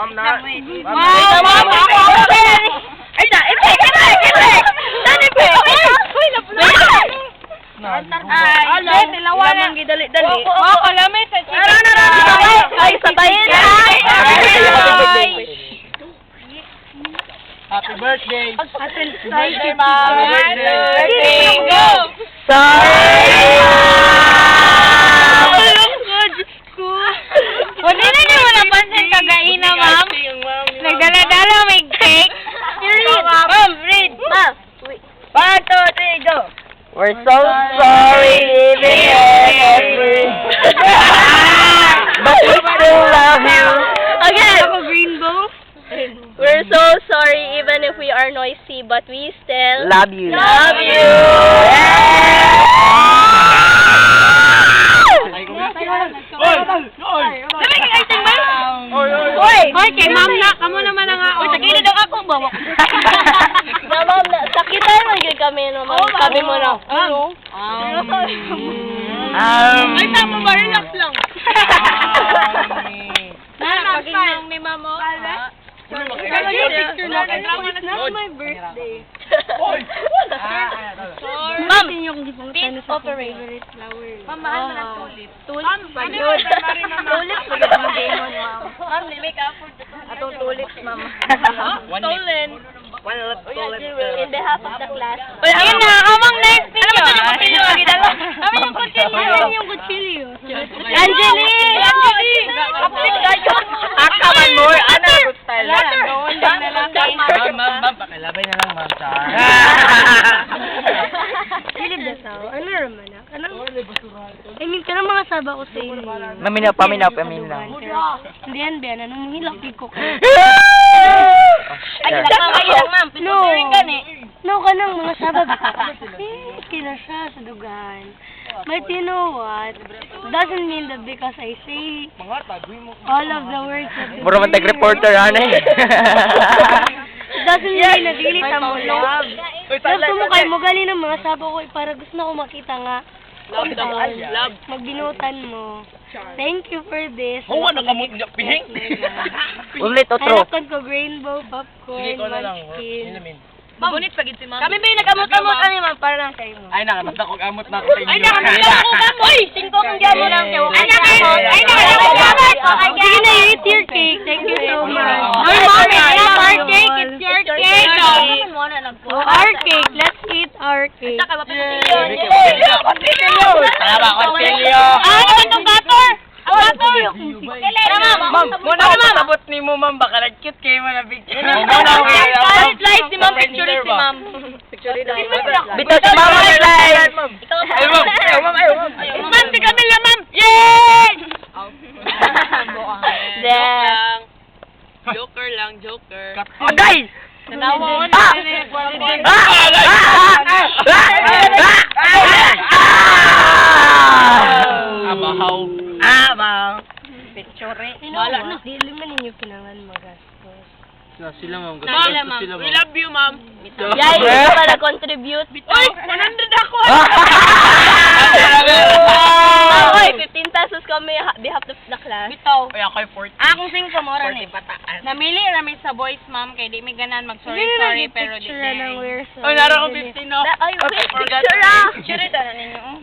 Ma'am na. Wow! Ay, na! Ibig! Dali, pe! Uy, napulay! Ay, tilawan. Dali. Wow, kalami sa chicken. Ay, sabayin na! Happy birthday! Happy birthday, Ma'am! Happy birthday! Go! Sorry! Wala na niyo napansin kagaina, ma'am. Nagdala-dala may cake. Ma'am, read. Ma'am. 1, 2, 3, go. We're so sorry, even if but we still love you. Again. Rainbow. We're so sorry even if we are noisy, but we still Love you. love you. Hoy, kay ma'am na, kamo naman nga. Uy, sakit daw ako bawak. Na ma'am na, sakitan man gyud kami no, ma'am. Sabi mo na. Ay, tama ba? Relax lang. Paging ni ma'am mo. Not my birthday. Ma'am, peace operate. Ma'am, mahal mo ng tulip. Tulip pa yun. Tulip pa yun ang demon, ma'am. Ma'am, make up for atong tulips, ma'am. Stolen. In behalf of the class. Ayun na, amang next ninyo. Kami yung kutsilyo. Angeli! Akaman mo, ano good style? Ma'am, pakilabay na lang, ma'am. Philip Dasaw, ano naman na? I mean, kanang mga saba ko sa inyo. Paminaw lang. Hindi yan, Ben. Anong hilaki ko? Ay, nakakayo, ma'am. Pituturin ka ni. No, kanang mga saba ba? Kina siya sa dugan. But you know what? Doesn't mean that because I say all of the words that Puro man tag-reporter, ano eh. it doesn't mean na dili ta mo love. Love mo kayo mo gali ng mga saba ko para gusto na ko makita nga. Love. Magbinutan mo. Thank you for this. Ano ka mo pihing? Ulit, otro. Harapan ko rainbow, popcorn, munchkin. Mabunit pa gid si ma'am. Kami ba nakamot-kamot ani ma'am para lang kayo. Ay, nakamot ako gamot na ako sa inyo. Ay, nakamot ako gamot. Uy, 5 kong gamot lang kayo. Ay, nakamot gamot. Sige na, you eat your cake. Thank you so much. Ay, ma'am, it's our cake. It's your cake. Our cake. Let's eat our cake. Saka mapapilyo. Tama, konsilyo. Ah, ano itong gator? Ang gator. Ma'am, muna ako sabot ni mo, ma'am. Baka nag-cute kayo mo na picture. Slide si ma'am. Picture si ma'am. Bitaw si ma'am, slide. Ay, ma'am. Ayaw, Ma'am, si Camila, ma'am. Yay! Joker lang, joker. Guys! Nanawa ko Abahaw. Abahaw. Wala na. Dili man ninyo pinangan magastos. Sila, ma'am. We love you, ma'am. Yay, ito para contribute. Uy, 100 ako. Oy, 15 pesos kami behalf of the class. Bitaw. Ay, ako'y 40. Akong 5 mora ni. pataan. Namili rami sa boys, ma'am, kay di mi ganan mag-sorry, pero di Picture na dai. we're Oh, naro ko 15 no. Ay, wait, Forgot. picture ah. Picture ito na ninyo.